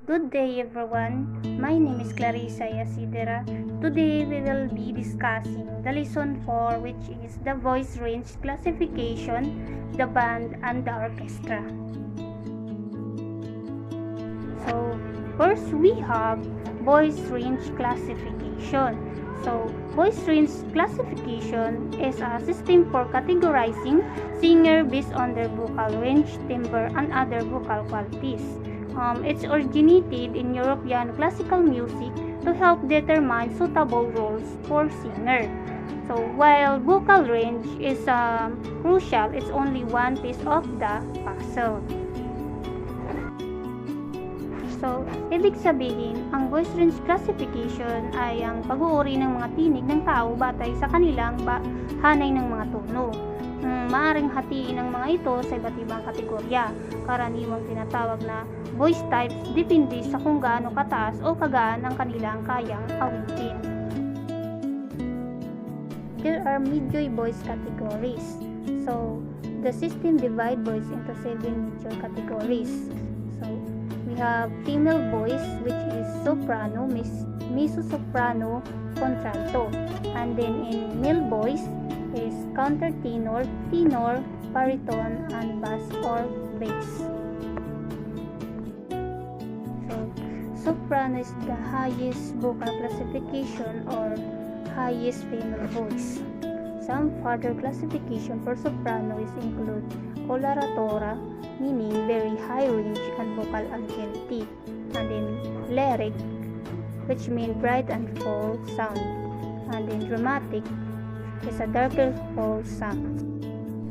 Good day everyone, my name is Clarissa Yasidera. Today we will be discussing the lesson 4, which is the voice range classification, the band and the orchestra. So first we have voice range classification. So voice range classification is a system for categorizing singer based on their vocal range, timbre, and other vocal qualities. It's originated in European classical music to help determine suitable roles for singer. So while vocal range is crucial, it's only one piece of the puzzle. So, ibig sabihin, ang voice range classification ay ang pag-uuri ng mga tinig ng tao batay sa kanilang hanay ng mga tono. Maaring hatiin ang mga ito sa iba't ibang kategorya. Karaniwang tinatawag na voice types depende sa kung gaano kataas o kagaan ang kanilang kayang awitin. There are major voice categories. So, the system divides voice into 7 major categories. So, we have female voice, which is soprano, mezzo-soprano, contralto. And then in male voice is countertenor, tenor, baritone, and bass or bass. So, soprano is the highest vocal classification or highest female voice. Some further classification for soprano is include coloratura, meaning very high range and vocal agility, and then lyric, which means bright and full sound, and then dramatic is a darker full sound.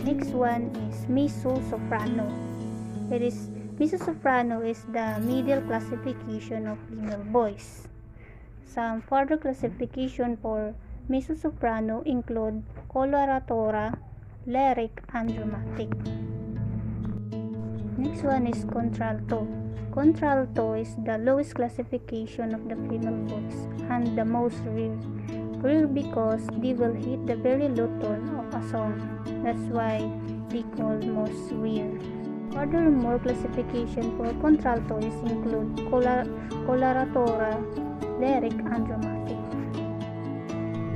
Next one is mezzo-soprano. Mezzo-soprano is the middle classification of female voice. Some further classification for mezzo-soprano include coloratura, lyric, and dramatic. Next one is contralto. Contralto is the lowest classification of the female voice and the most rare. Rare because they will hit the very low tone of a song. That's why they call most rare. Furthermore, classification for contralto is include coloratura, lyric, and dramatic.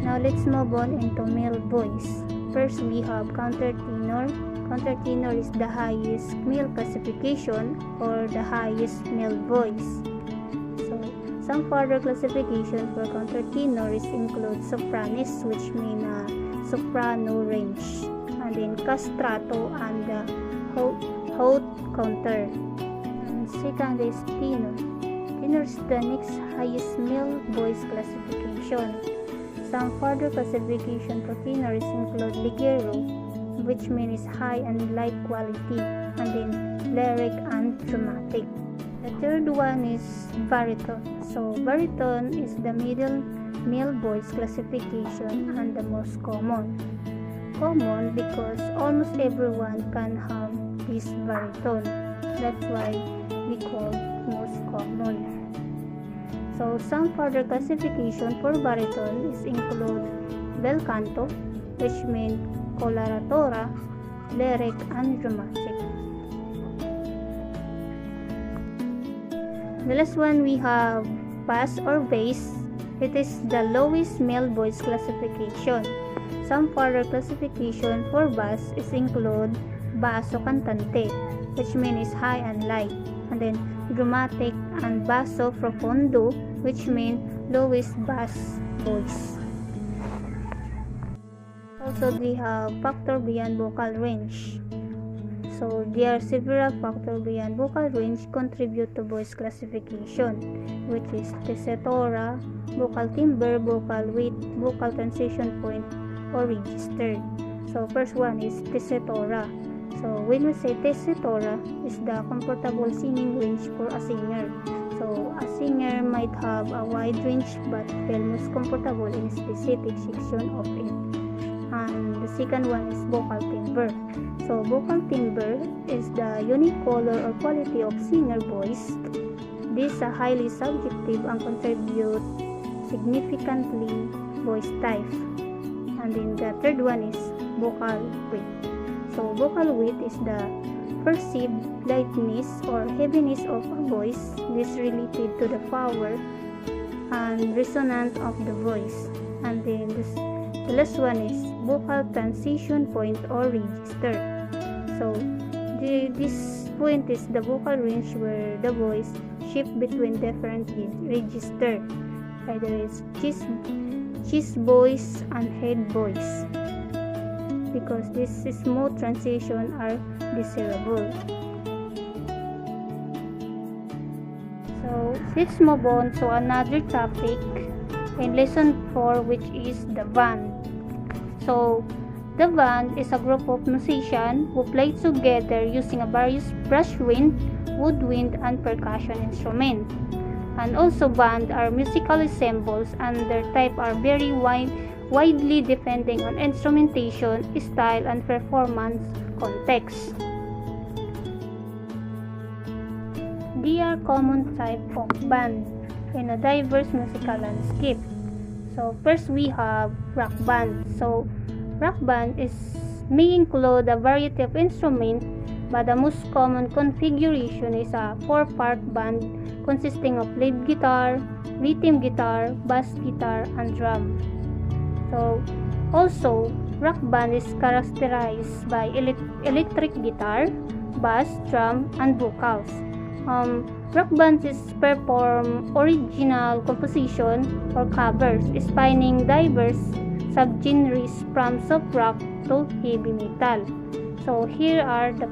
Now let's move on into male voice. First we have countertenor. Countertenor is the highest male classification or the highest male voice. So, some further classification for countertenor is include sopranis, which mean soprano range, and then castrato and haute counter. And second is tenor. Tenor is the next highest male voice classification. Some further classification for tenor is include ligero, which means high and light quality, and then lyric and dramatic. The third one is baritone. So baritone is the middle male voice classification and the most common. Common because almost everyone can have this baritone. That's why we call most common. So some further classification for baritone is include bel canto, which means coloratura, lyric, and dramatic. The last one we have bass or bass. It is the lowest male voice classification. Some further classification for bass is include basso cantante, which means high and light, and then dramatic and basso profondo, which means lowest bass voice. Also, we have factor beyond vocal range. So, there are several factors beyond vocal range contribute to voice classification, which is tessitura, vocal timbre, vocal width, vocal transition point, or register. So, first one is tessitura. So, when we say tessitura, is the comfortable singing range for a singer. So, a singer might have a wide range but feel most comfortable in a specific section of it. And the second one is vocal timbre. So, vocal timbre is the unique color or quality of singer voice. This is highly subjective and contribute significantly voice type. And then the third one is vocal width. So, vocal width is the perceived lightness or heaviness of a voice. This related to the power and resonance of the voice. And then the last one is vocal transition point or register. So this point is the vocal range where the voice shift between different register. Either it's chest voice and head voice, because this smooth transition are desirable. So let's move on to another topic in lesson 4, which is the band. So the band is a group of musicians who play together using a various brush wind, woodwind, and percussion instruments. And also band are musical ensembles, and their type are very widely depending on instrumentation, style, and performance context. They are common type of band in a diverse musical landscape. So first we have rock band. So rock band may include a variety of instruments, but the most common configuration is a 4-part band consisting of lead guitar, rhythm guitar, bass guitar, and drum. So also rock band is characterized by electric guitar, bass, drum, and vocals. Rock bands perform original composition or covers, spanning diverse subgenres from soft rock to heavy metal. So here are the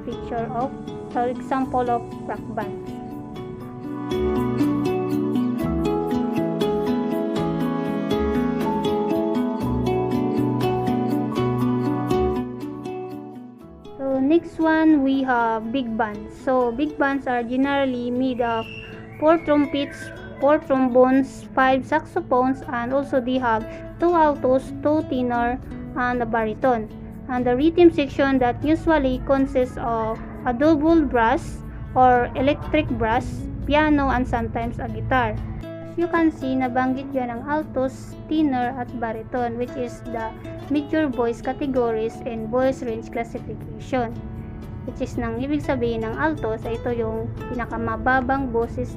example of rock bands. So next one we have big bands. So big bands are generally made of 4 trumpets, 4 trombones, 5 saxophones, and also they have 2 altos, 2 tenor, and a baritone. And the rhythm section that usually consists of a double brass or electric brass, piano, and sometimes a guitar. As you can see, nabanggit yan ang altos, tenor, at baritone, which is the major voice categories in voice range classification. Which is nang ibig sabihin ng altos ay ito yung pinakamababang boses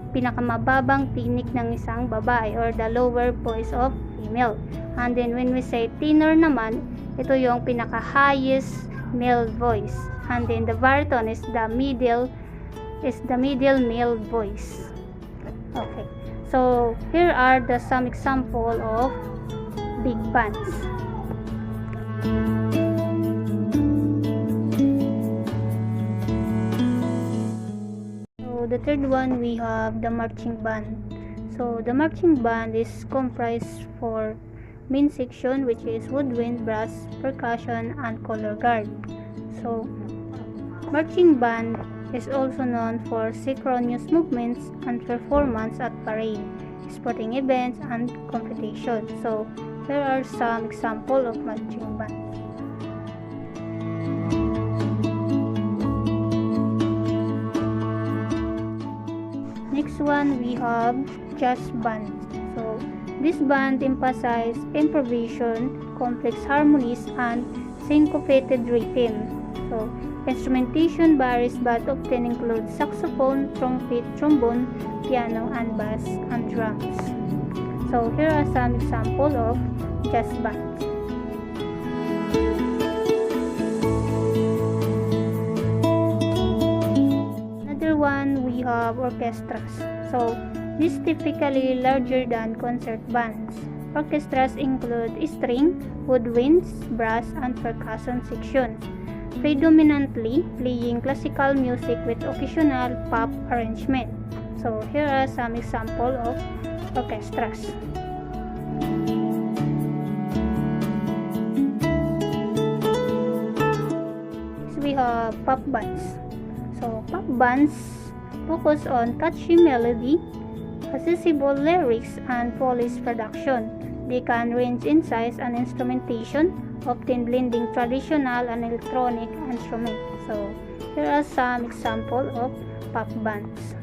pinakamababang tinig ng isang babae, or the lower voice of female. And then when we say tenor naman, ito yung pinaka-highest male voice. And then the baritone is the middle male voice. Okay. So here are some example of big bands. So the third one we have the marching band. So the marching band is comprised for main section, which is woodwind, brass, percussion, and color guard. So marching band is also known for synchronous movements and performance at parade, sporting events, and competition. So here are some examples of marching band. Next one we have jazz band. So this band emphasizes improvisation, complex harmonies, and syncopated rhythm. So instrumentation varies but often includes saxophone, trumpet, trombone, piano, and bass, and drums. So here are some examples of jazz bands. Another one we have orchestras. So these typically larger than concert bands. Orchestras include string, woodwinds, brass, and percussion sections, predominantly playing classical music with occasional pop arrangement. So here are some examples of orchestras. Next we have pop bands. So pop bands focus on catchy melody, accessible lyrics, and polished production. They can range in size and instrumentation, often blending traditional and electronic instruments. So here are some examples of pop bands.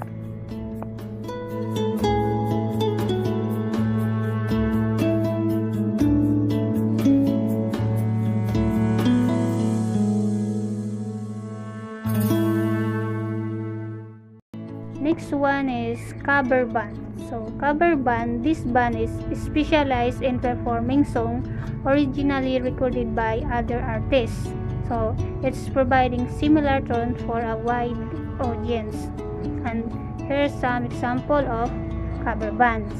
next one is cover band. So cover band, this band is specialized in performing songs originally recorded by other artists. So it's providing similar tones for a wide audience. And here's some example of cover bands.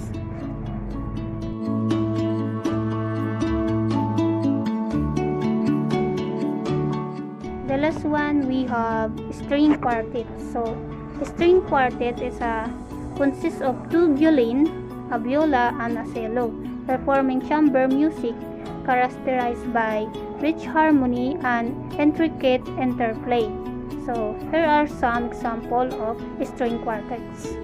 The last one we have string quartet. So string quartet consists of two violin, a viola, and a cello, performing chamber music characterized by rich harmony and intricate interplay. So here are some examples of string quartets.